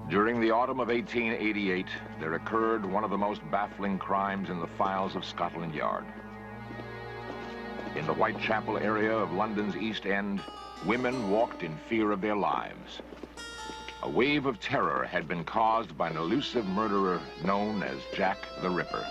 During the autumn of 1888, there occurred one of the most baffling crimes in the files of Scotland Yard. In the Whitechapel area of London's East End, women walked in fear of their lives. A wave of terror had been caused by an elusive murderer known as Jack the Ripper.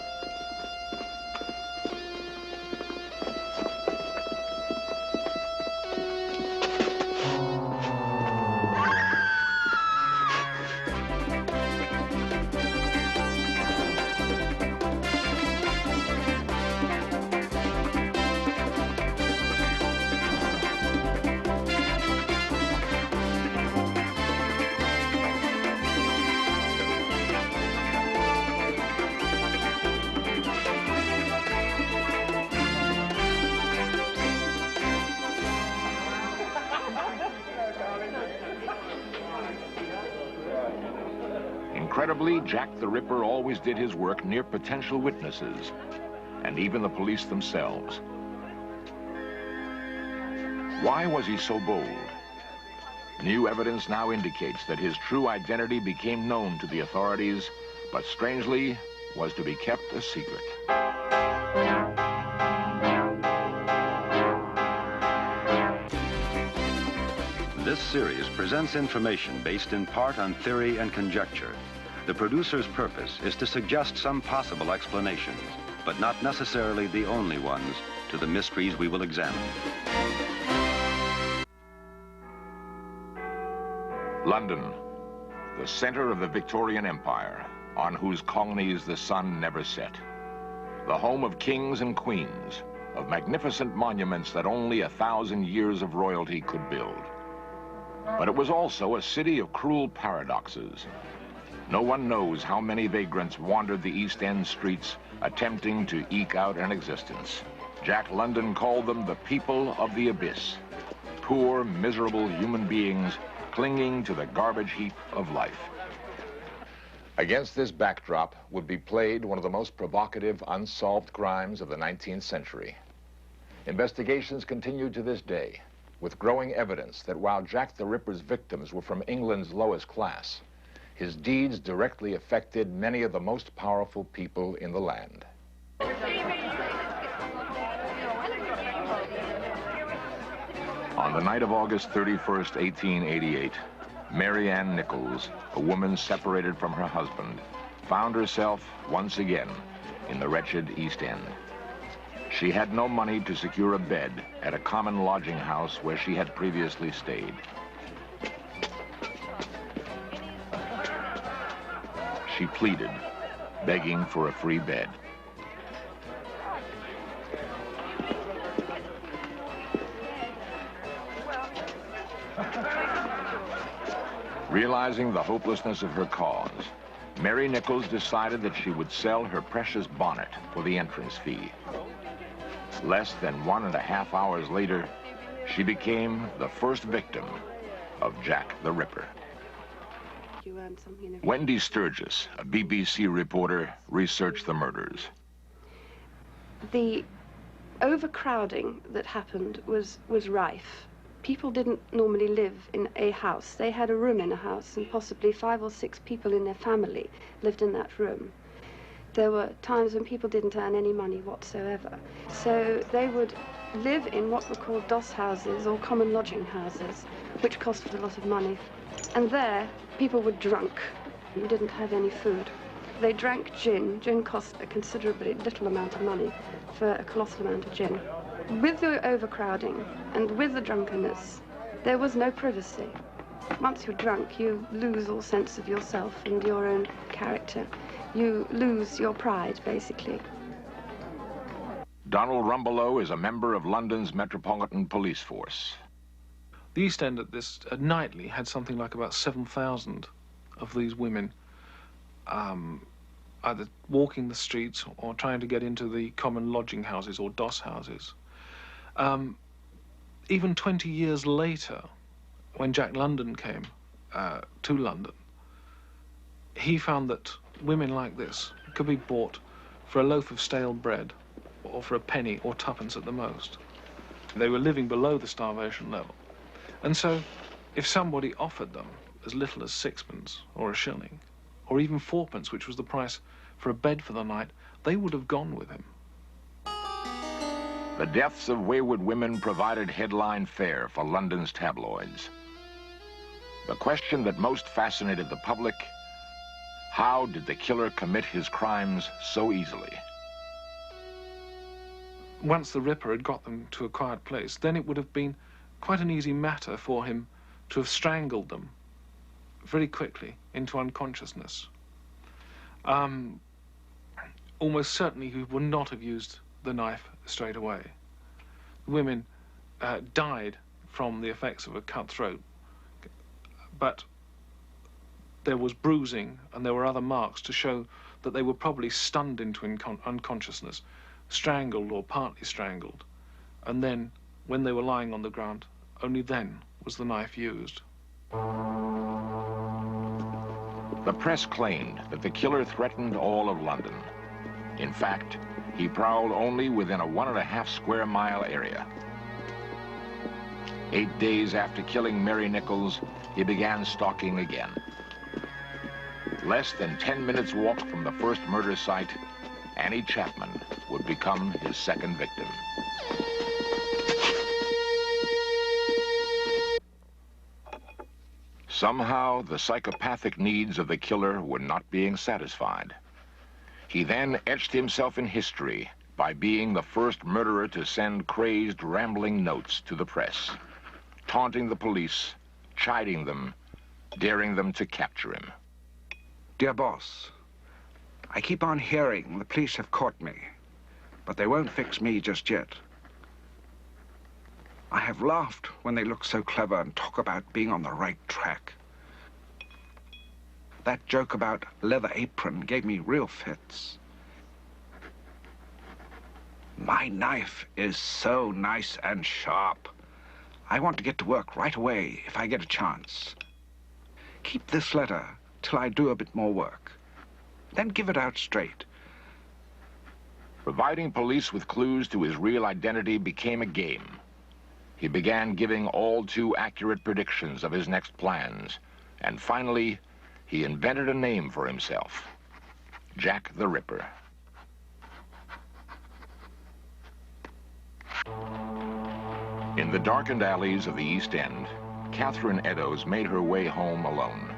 Incredibly, Jack the Ripper always did his work near potential witnesses, and even the police themselves. Why was he so bold? New evidence now indicates that his true identity became known to the authorities, but strangely, was to be kept a secret. This series presents information based in part on theory and conjecture. The producer's purpose is to suggest some possible explanations, but not necessarily the only ones, to the mysteries we will examine. London, the center of the Victorian Empire, on whose colonies the sun never set. The home of kings and queens, of magnificent monuments that only 1,000 years of royalty could build. But it was also a city of cruel paradoxes. No one knows how many vagrants wandered the East End streets attempting to eke out an existence. Jack London called them the people of the abyss, poor, miserable human beings clinging to the garbage heap of life. Against this backdrop would be played one of the most provocative unsolved crimes of the 19th century. Investigations continue to this day, with growing evidence that while Jack the Ripper's victims were from England's lowest class, his deeds directly affected many of the most powerful people in the land. On the night of August 31st, 1888, Mary Ann Nichols, a woman separated from her husband, found herself once again in the wretched East End. She had no money to secure a bed at a common lodging house where she had previously stayed. She pleaded, begging for a free bed. Realizing the hopelessness of her cause, Mary Nichols decided that she would sell her precious bonnet for the entrance fee. Less than 1.5 hours later, she became the first victim of Jack the Ripper. Wendy Sturgis, a BBC reporter, researched the murders. The overcrowding that happened was rife. People didn't normally live in a house. They had a room in a house, and possibly 5 or 6 people in their family lived in that room. There were times when people didn't earn any money whatsoever. So they would live in what were called doss houses or common lodging houses, which costed a lot of money. And there, people were drunk and didn't have any food. They drank gin. Gin cost a considerably little amount of money for a colossal amount of gin. With the overcrowding and with the drunkenness, there was no privacy. Once you're drunk, you lose all sense of yourself and your own character. You lose your pride, basically. Donald Rumbelow is a member of London's Metropolitan Police Force. The East End at nightly had something like about 7,000 of these women either walking the streets or trying to get into the common lodging houses or doss houses. Even 20 years later, when Jack London came to London, he found that women like this could be bought for a loaf of stale bread or for a penny or 2pence at the most. They were living below the starvation level. And so, if somebody offered them as little as sixpence or a shilling, or even fourpence, which was the price for a bed for the night, they would have gone with him. The deaths of wayward women provided headline fare for London's tabloids. The question that most fascinated the public: how did the killer commit his crimes so easily? Once the Ripper had got them to a quiet place, then it would have been quite an easy matter for him to have strangled them very quickly into unconsciousness. Almost certainly he would not have used the knife straight away. The women died from the effects of a cut throat, but there was bruising and there were other marks to show that they were probably stunned into unconsciousness, strangled or partly strangled, and then, when they were lying on the ground, only then was the knife used. The press claimed that the killer threatened all of London. In fact, he prowled only within a 1.5 square mile area. 8 days after killing Mary Nichols, he began stalking again. Less than 10 minutes walk from the first murder site, Annie Chapman would become his second victim. Somehow, the psychopathic needs of the killer were not being satisfied. He then etched himself in history by being the first murderer to send crazed, rambling notes to the press, taunting the police, chiding them, daring them to capture him. Dear boss, I keep on hearing the police have caught me, but they won't fix me just yet. I have laughed when they look so clever and talk about being on the right track. That joke about leather apron gave me real fits. My knife is so nice and sharp. I want to get to work right away if I get a chance. Keep this letter till I do a bit more work. Then give it out straight. Providing police with clues to his real identity became a game. He began giving all too accurate predictions of his next plans, and finally, he invented a name for himself: Jack the Ripper. In the darkened alleys of the East End, Catherine Eddowes made her way home alone.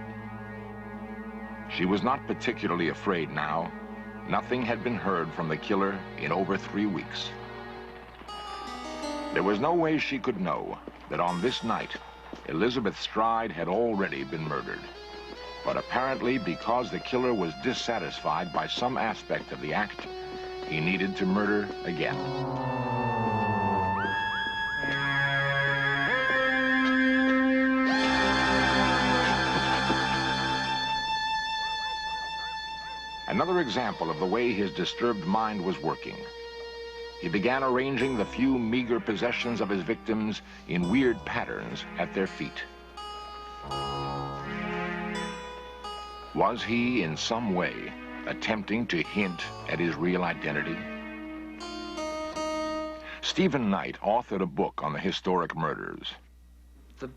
She was not particularly afraid now. Nothing had been heard from the killer in over 3 weeks. There was no way she could know that on this night, Elizabeth Stride had already been murdered. But apparently, because the killer was dissatisfied by some aspect of the act, he needed to murder again. Another example of the way his disturbed mind was working. He began arranging the few meager possessions of his victims in weird patterns at their feet. Was he, in some way, attempting to hint at his real identity? Stephen Knight authored a book on the historic murders. The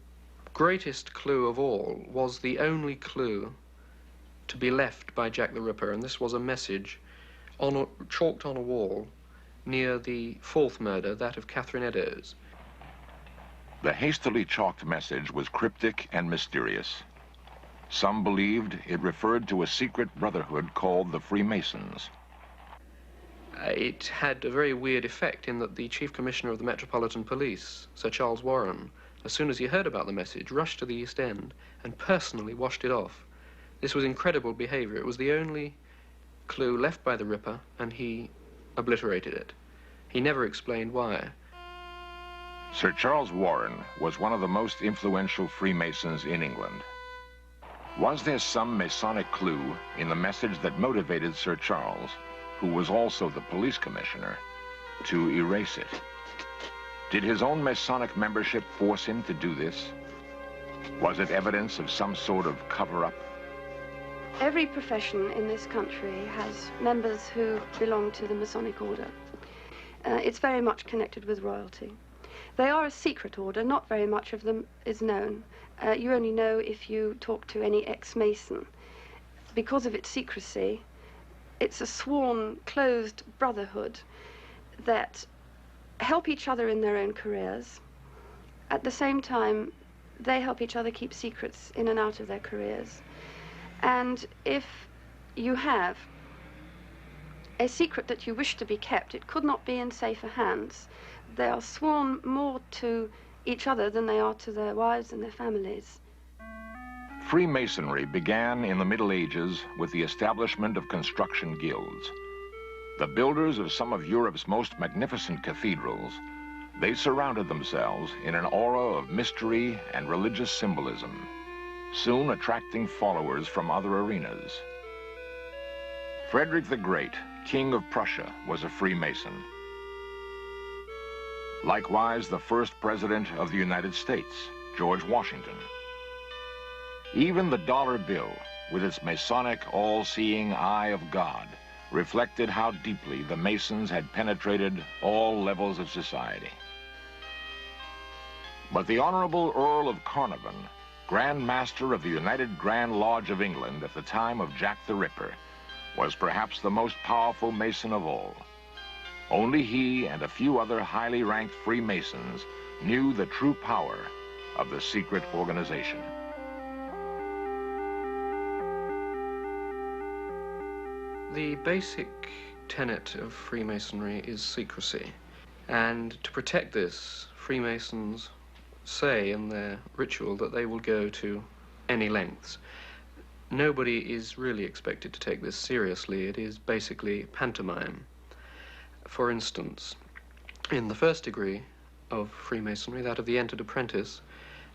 greatest clue of all was the only clue to be left by Jack the Ripper, and this was a message chalked on a wall near the fourth murder, that of Catherine Eddowes. The hastily chalked message was cryptic and mysterious. Some believed it referred to a secret brotherhood called the Freemasons. It had a very weird effect in that the Chief Commissioner of the Metropolitan Police, Sir Charles Warren, as soon as he heard about the message, rushed to the East End and personally washed it off. This was incredible behavior. It was the only clue left by the Ripper, and he obliterated it. He never explained why. Sir Charles Warren was one of the most influential Freemasons in England. Was there some Masonic clue in the message that motivated Sir Charles, who was also the police commissioner, to erase it? Did his own Masonic membership force him to do this? Was it evidence of some sort of cover-up? Every profession in this country has members who belong to the Masonic order. It's very much connected with royalty. They are a secret order. Not very much of them is known. You only know if you talk to any ex-Mason. Because of its secrecy, it's a sworn, closed brotherhood that help each other in their own careers. At the same time, they help each other keep secrets in and out of their careers. And if you have a secret that you wish to be kept, it could not be in safer hands. They are sworn more to each other than they are to their wives and their families. Freemasonry began in the Middle Ages with the establishment of construction guilds. The builders of some of Europe's most magnificent cathedrals, they surrounded themselves in an aura of mystery and religious symbolism, soon attracting followers from other arenas. Frederick the Great, King of Prussia, was a Freemason. Likewise, the first President of the United States, George Washington. Even the dollar bill, with its Masonic all-seeing eye of God, reflected how deeply the Masons had penetrated all levels of society. But the Honorable Earl of Carnarvon, Grand Master of the United Grand Lodge of England at the time of Jack the Ripper, was perhaps the most powerful Mason of all. Only he and a few other highly ranked Freemasons knew the true power of the secret organization. The basic tenet of Freemasonry is secrecy, and to protect this, Freemasons say in their ritual that they will go to any lengths. Nobody is really expected to take this seriously. It is basically pantomime. For instance, in the first degree of Freemasonry, that of the entered apprentice,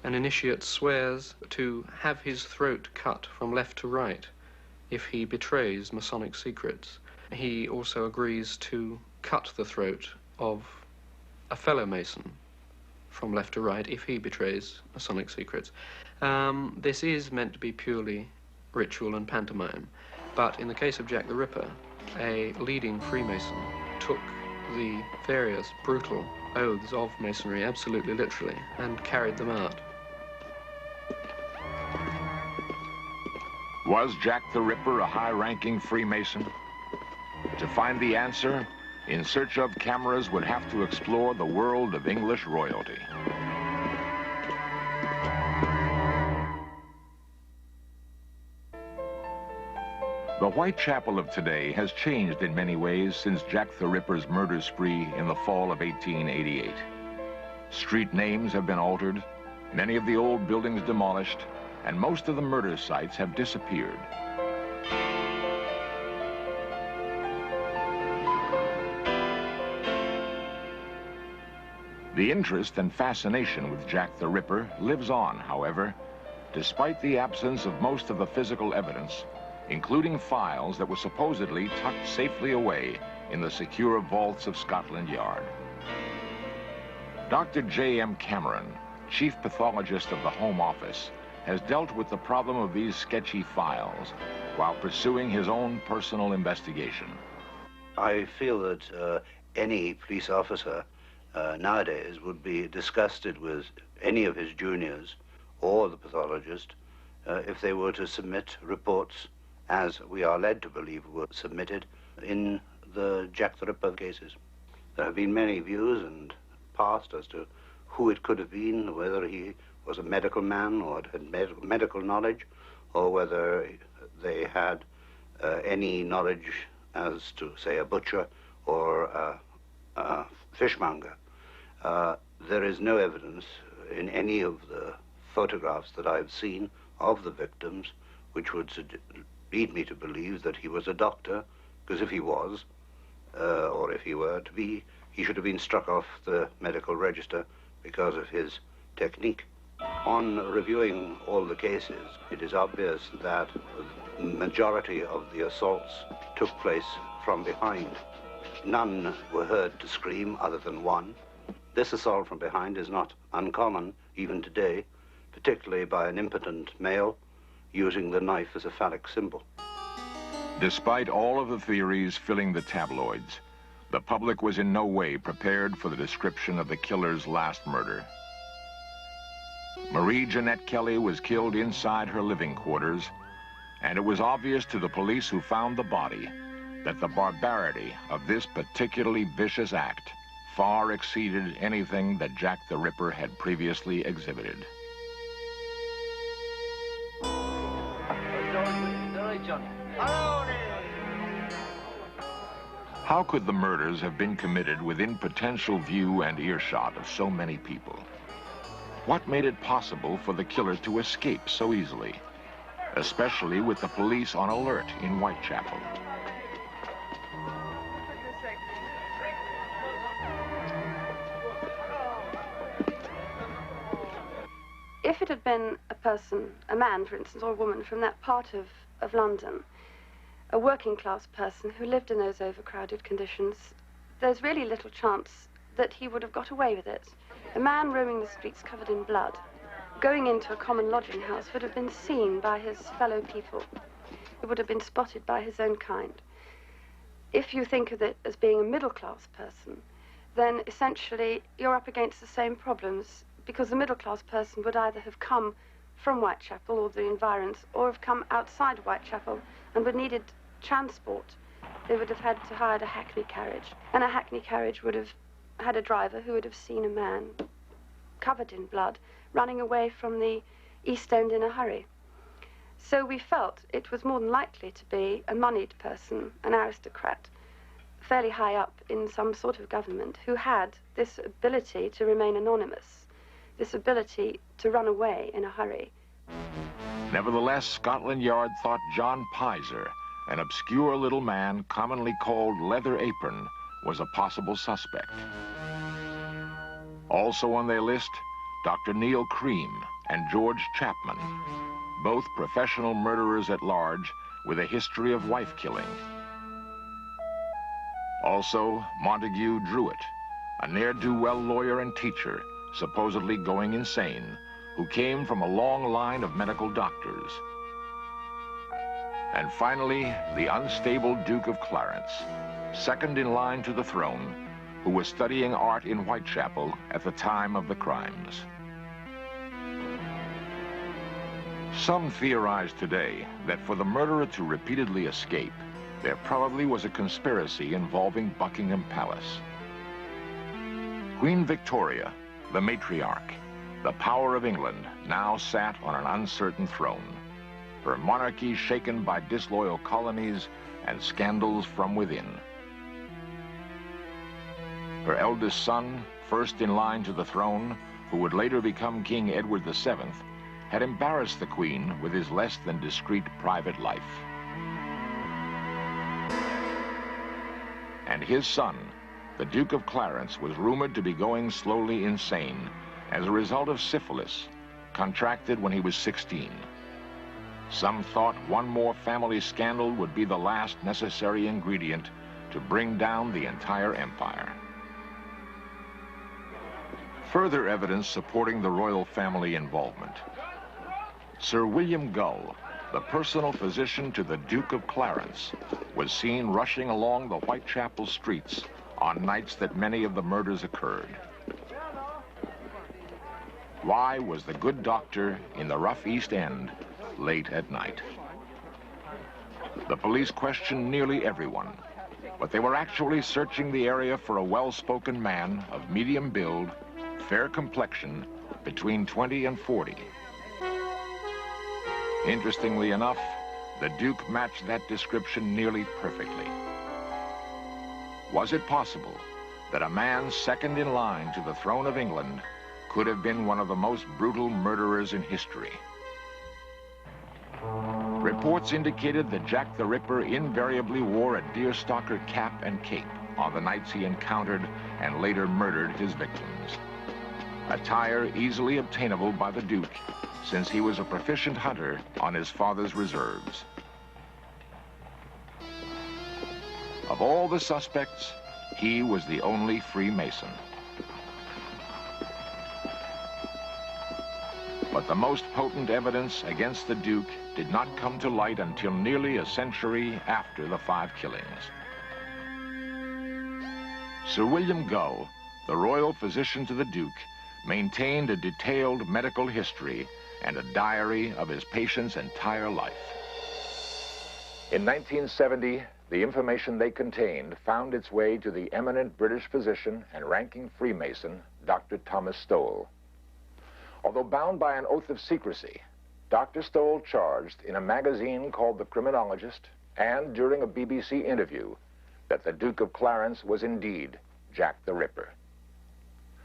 an initiate swears to have his throat cut from left to right if he betrays Masonic secrets. He also agrees to cut the throat of a fellow Mason from left to right if he betrays Masonic secrets. This is meant to be purely ritual and pantomime, but in the case of Jack the Ripper, a leading Freemason took the various brutal oaths of Masonry absolutely literally and carried them out. Was Jack the Ripper a high-ranking Freemason? To find the answer, In Search of cameras would have to explore the world of English royalty. The Whitechapel of today has changed in many ways since Jack the Ripper's murder spree in the fall of 1888. Street names have been altered, many of the old buildings demolished, and most of the murder sites have disappeared. The interest and fascination with Jack the Ripper lives on, however, despite the absence of most of the physical evidence, including files that were supposedly tucked safely away in the secure vaults of Scotland Yard. Dr. J.M. Cameron, chief pathologist of the Home Office, has dealt with the problem of these sketchy files while pursuing his own personal investigation. I feel that any police officer nowadays would be disgusted with any of his juniors or the pathologist if they were to submit reports, as we are led to believe were submitted in the Jack the Ripper cases. There have been many views and passed as to who it could have been, whether he was a medical man or had medical knowledge, or whether they had any knowledge as to, say, a butcher or a fishmonger. There is no evidence in any of the photographs that I've seen of the victims which would lead me to believe that he was a doctor, because if he was, or if he were to be, he should have been struck off the medical register because of his technique. On reviewing all the cases, it is obvious that the majority of the assaults took place from behind. None were heard to scream other than one. This assault from behind is not uncommon even today, particularly by an impotent male using the knife as a phallic symbol. Despite all of the theories filling the tabloids, The public was in no way prepared for the description of the killer's last murder. Marie Jeanette Kelly was killed inside her living quarters, and it was obvious to the police who found the body that the barbarity of this particularly vicious act far exceeded anything that Jack the Ripper had previously exhibited. How could the murders have been committed within potential view and earshot of so many people? What made it possible for the killer to escape so easily, especially with the police on alert in Whitechapel? If it had been a person, a man, for instance, or a woman from that part of London, a working class person who lived in those overcrowded conditions, there's really little chance that he would have got away with it. A man roaming the streets covered in blood, going into a common lodging house, would have been seen by his fellow people. It would have been spotted by his own kind. If you think of it as being a middle-class person, then essentially you're up against the same problems, because the middle-class person would either have come from Whitechapel or the environs, or have come outside Whitechapel and would needed transport. They would have had to hire a hackney carriage, and a hackney carriage would have had a driver who would have seen a man covered in blood running away from the East End in a hurry. So we felt it was more than likely to be a moneyed person, an aristocrat, fairly high up in some sort of government, who had this ability to remain anonymous, this ability to run away in a hurry. Nevertheless, Scotland Yard thought John Pizer, an obscure little man commonly called Leather Apron, was a possible suspect. Also on their list, Dr. Neil Cream and George Chapman, both professional murderers at large with a history of wife killing. Also, Montague Druitt, a ne'er-do-well lawyer and teacher, supposedly going insane, who came from a long line of medical doctors. And finally, the unstable Duke of Clarence, second in line to the throne, who was studying art in Whitechapel at the time of the crimes. Some theorize today that for the murderer to repeatedly escape, there probably was a conspiracy involving Buckingham Palace. Queen Victoria, the matriarch, the power of England, now sat on an uncertain throne, her monarchy shaken by disloyal colonies and scandals from within. Her eldest son, first in line to the throne, who would later become King Edward VII, had embarrassed the Queen with his less than discreet private life. And his son, the Duke of Clarence, was rumored to be going slowly insane as a result of syphilis, contracted when he was 16. Some thought one more family scandal would be the last necessary ingredient to bring down the entire empire. Further evidence supporting the royal family involvement. Sir William Gull, the personal physician to the Duke of Clarence, was seen rushing along the Whitechapel streets on nights that many of the murders occurred. Why was the good doctor in the rough East End late at night? The police questioned nearly everyone, but they were actually searching the area for a well-spoken man of medium build, fair complexion, between 20 and 40. Interestingly enough, the Duke matched that description nearly perfectly. Was it possible that a man second in line to the throne of England could have been one of the most brutal murderers in history? Reports indicated that Jack the Ripper invariably wore a deerstalker cap and cape on the nights he encountered and later murdered his victims. Attire easily obtainable by the Duke, since he was a proficient hunter on his father's reserves. Of all the suspects, he was the only Freemason. But the most potent evidence against the Duke did not come to light until nearly a century after the 5 killings. Sir William Gough, the royal physician to the Duke, maintained a detailed medical history and a diary of his patient's entire life. In 1970, the information they contained found its way to the eminent British physician and ranking Freemason, Dr. Thomas Stowell. Although bound by an oath of secrecy, Dr. Stowell charged in a magazine called The Criminologist and during a BBC interview that the Duke of Clarence was indeed Jack the Ripper.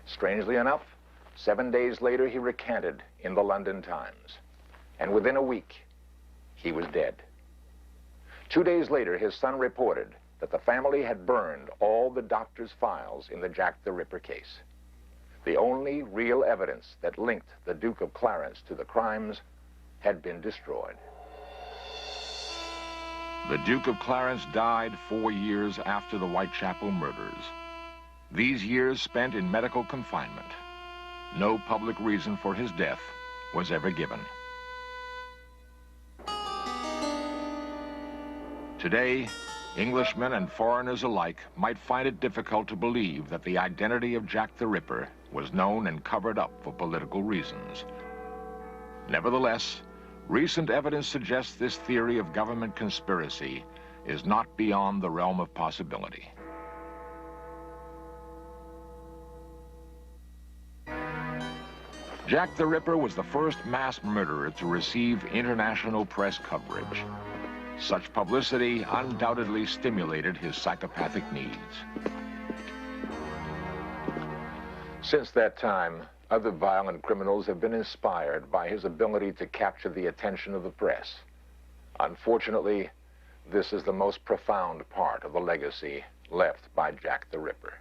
Strangely enough, 7 days later he recanted in the London Times, and within a week, he was dead. 2 days later, his son reported that the family had burned all the doctor's files in the Jack the Ripper case. The only real evidence that linked the Duke of Clarence to the crimes had been destroyed. The Duke of Clarence died 4 years after the Whitechapel murders. These years spent in medical confinement. No public reason for his death was ever given. Today, Englishmen and foreigners alike might find it difficult to believe that the identity of Jack the Ripper was known and covered up for political reasons. Nevertheless, recent evidence suggests this theory of government conspiracy is not beyond the realm of possibility. Jack the Ripper was the first mass murderer to receive international press coverage. Such publicity undoubtedly stimulated his psychopathic needs. Since that time, other violent criminals have been inspired by his ability to capture the attention of the press. Unfortunately, this is the most profound part of the legacy left by Jack the Ripper.